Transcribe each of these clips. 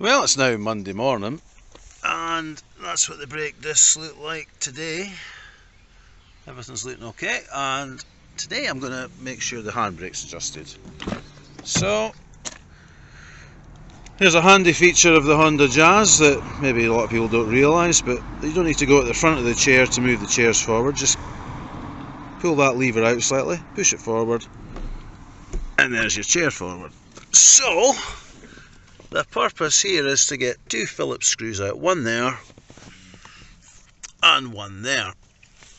Well, it's now Monday morning, and that's what the brake discs look like today. Everything's looking okay, and today I'm going to make sure the handbrake's adjusted. So, here's a handy feature of the Honda Jazz that maybe a lot of people don't realise, but you don't need to go at the front of the chair to move the chairs forward. Just pull that lever out slightly, push it forward, and there's your chair forward. So, the purpose here is to get two Phillips screws out, one there and one there.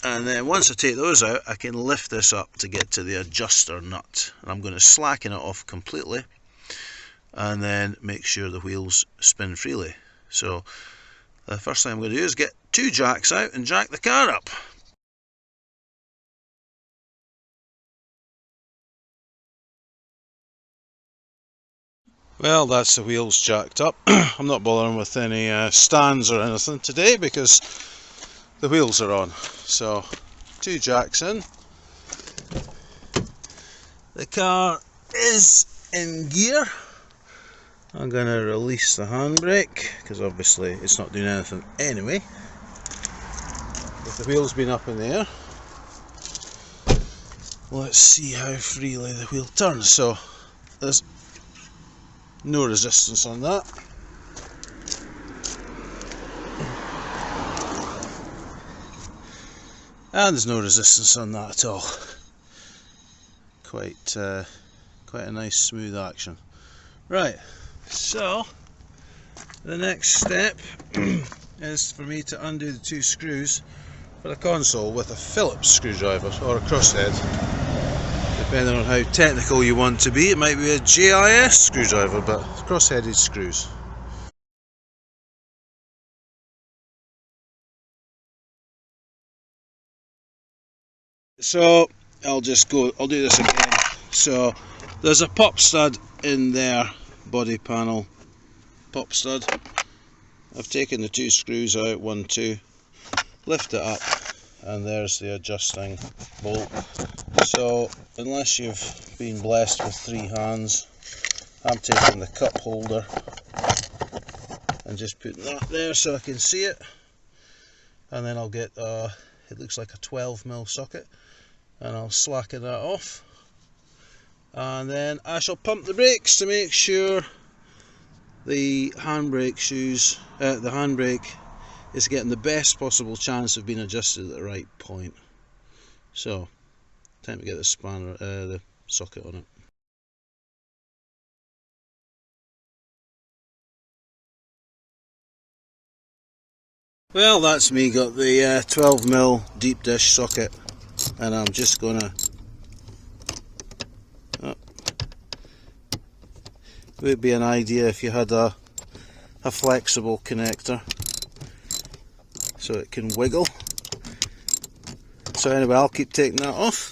And then once I take those out, I can lift this up to get to the adjuster nut. And I'm going to slacken it off completely and then make sure the wheels spin freely. So the first thing I'm going to do is get two jacks out and jack the car up. Well, that's the wheels jacked up. I'm not bothering with any stands or anything today because the wheels are on. So, two jacks in. The car is in gear. I'm going to release the handbrake because obviously it's not doing anything anyway. With the wheels being up in the air, let's see how freely the wheel turns. So, there's no resistance on that. And there's no resistance on that at all. Quite a nice smooth action. Right, so the next step is for me to undo the two screws for the console with a Phillips screwdriver or a crosshead. Depending on how technical you want to be, it might be a JIS screwdriver, but cross-headed screws. So I'll do this again. So there's a pop stud in there, body panel pop stud. I've taken the two screws out, 1, 2, lift it up, and there's the adjusting bolt. So unless you've been blessed with 3 hands, I'm taking the cup holder and just putting that there so I can see it, and then I'll get it looks like a 12mm socket, and I'll slacken that off, and then I shall pump the brakes to make sure the handbrake is getting the best possible chance of being adjusted at the right point. So time to get the socket on it. Well, that's me got the 12mm deep dish socket, and I'm just gonna would be an idea if you had a flexible connector so it can wiggle. So anyway, I'll keep taking that off.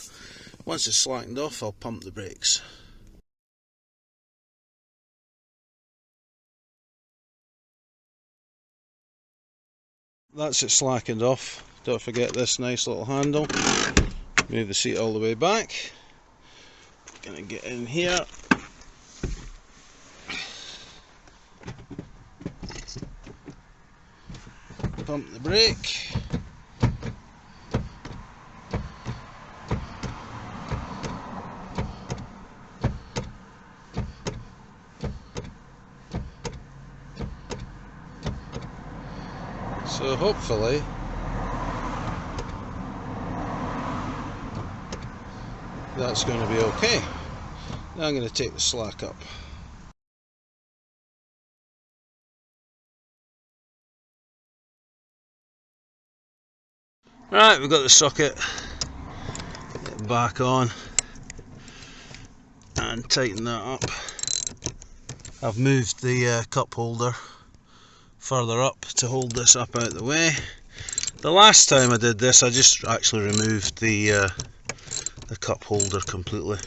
Once it's slackened off, I'll pump the brakes. That's it slackened off. Don't forget this nice little handle. Move the seat all the way back. Gonna get in here. Pump the brake. So hopefully that's going to be okay. Now I'm going to take the slack up. Right, we've got the socket. Get it back on and tighten that up. I've moved the cup holder further up to hold this up out the way. The last time I did this, I just actually removed the cup holder completely.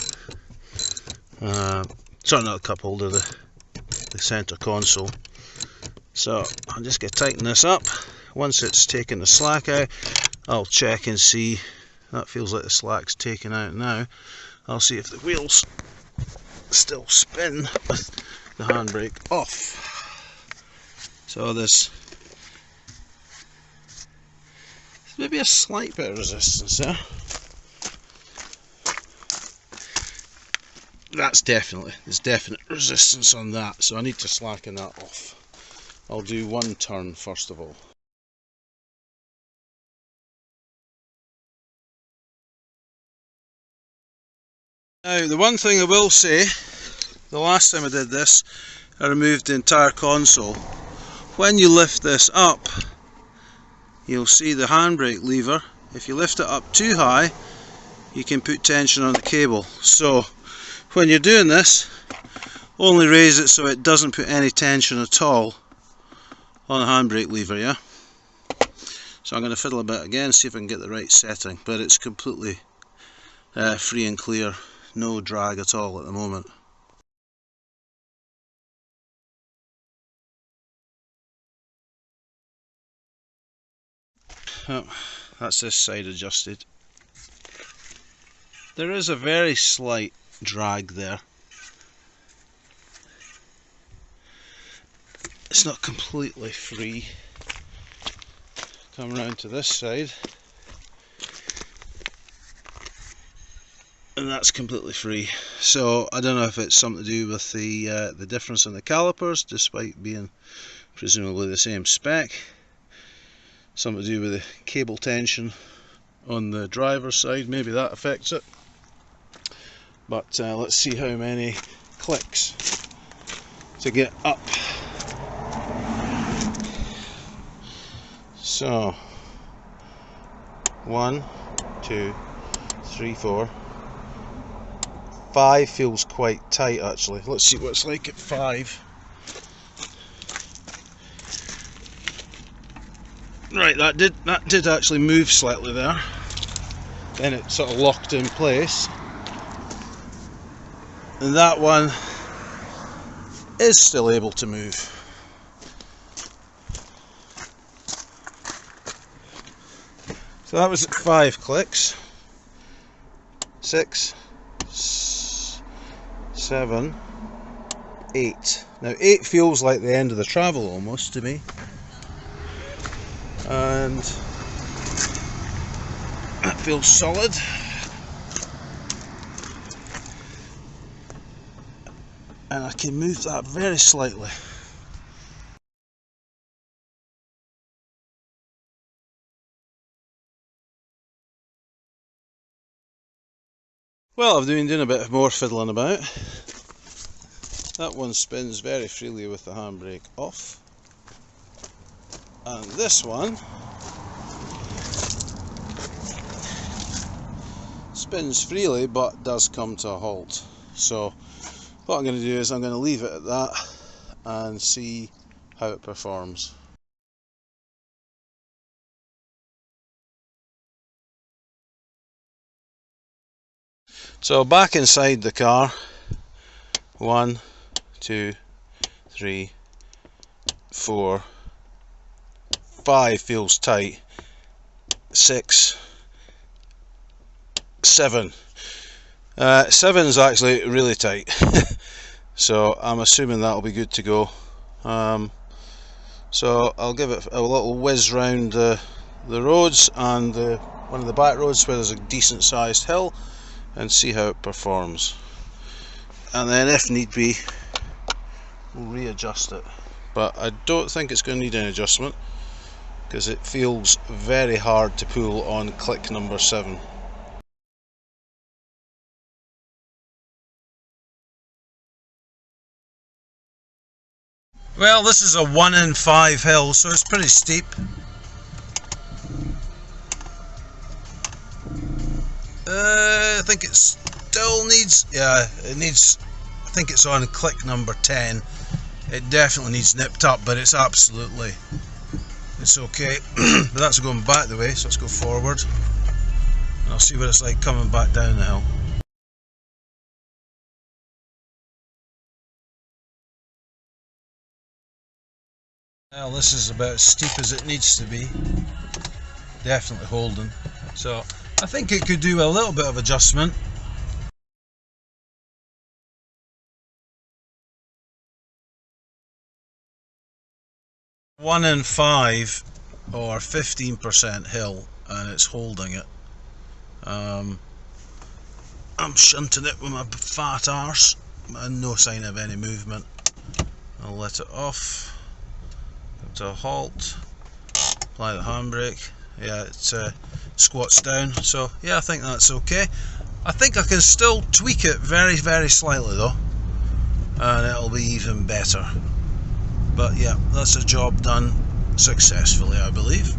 Sorry, not the cup holder, the centre console. So I'll just tighten this up. Once it's taken the slack out, I'll check and see. That feels like the slack's taken out now. I'll see if the wheels still spin with the handbrake off. So there's maybe a slight bit of resistance there. There's definite resistance on that, so I need to slacken that off. I'll do one turn first of all. Now, the one thing I will say, the last time I did this, I removed the entire console. When you lift this up, you'll see the handbrake lever. If you lift it up too high, you can put tension on the cable. So when you're doing this, only raise it so it doesn't put any tension at all on the handbrake lever, yeah? So I'm going to fiddle a bit again, see if I can get the right setting, but it's completely free and clear, no drag at all at the moment. Oh, that's this side adjusted. There is a very slight drag there. It's not completely free. Come round to this side, and that's completely free. So I don't know if it's something to do with the difference in the calipers, despite being presumably the same spec. Something to do with the cable tension on the driver's side, maybe that affects it. But let's see how many clicks to get up. So 1, 2, 3, 4, 5 feels quite tight actually. Let's see what it's like at 5. Right, that did actually move slightly there. Then it sort of locked in place. And that one is still able to move. So that was at 5 clicks. 6, 7, 8. Now 8 feels like the end of the travel almost to me. And that feels solid. And I can move that very slightly. Well, I've been doing a bit more fiddling about. That one spins very freely with the handbrake off. And this one spins freely but does come to a halt. So what I'm going to do is I'm going to leave it at that and see how it performs. So back inside the car, 1, 2, 3, 4, 5 feels tight, 6, 7. 7 is actually really tight, so I'm assuming that'll be good to go. So I'll give it a little whiz round the roads and one of the back roads where there's a decent sized hill, and see how it performs. And then if need be, we'll readjust it. But I don't think it's going to need any adjustment, because it feels very hard to pull on click number 7. Well, this is a 1 in 5 hill, so it's pretty steep. I think it still needs, I think it's on click number 10. It definitely needs nipped up, but it's okay. But that's going back the way, so let's go forward. And I'll see what it's like coming back down the hill. Well, this is about as steep as it needs to be. Definitely holding. So I think it could do a little bit of adjustment. 1 in 5 or 15% hill, and it's holding it. I'm shunting it with my fat arse and no sign of any movement. I'll let it off, come to a halt, apply the handbrake. Yeah, it squats down, so yeah, I think that's okay. I think I can still tweak it very, very slightly though, and it'll be even better. But yeah, that's a job done successfully, I believe.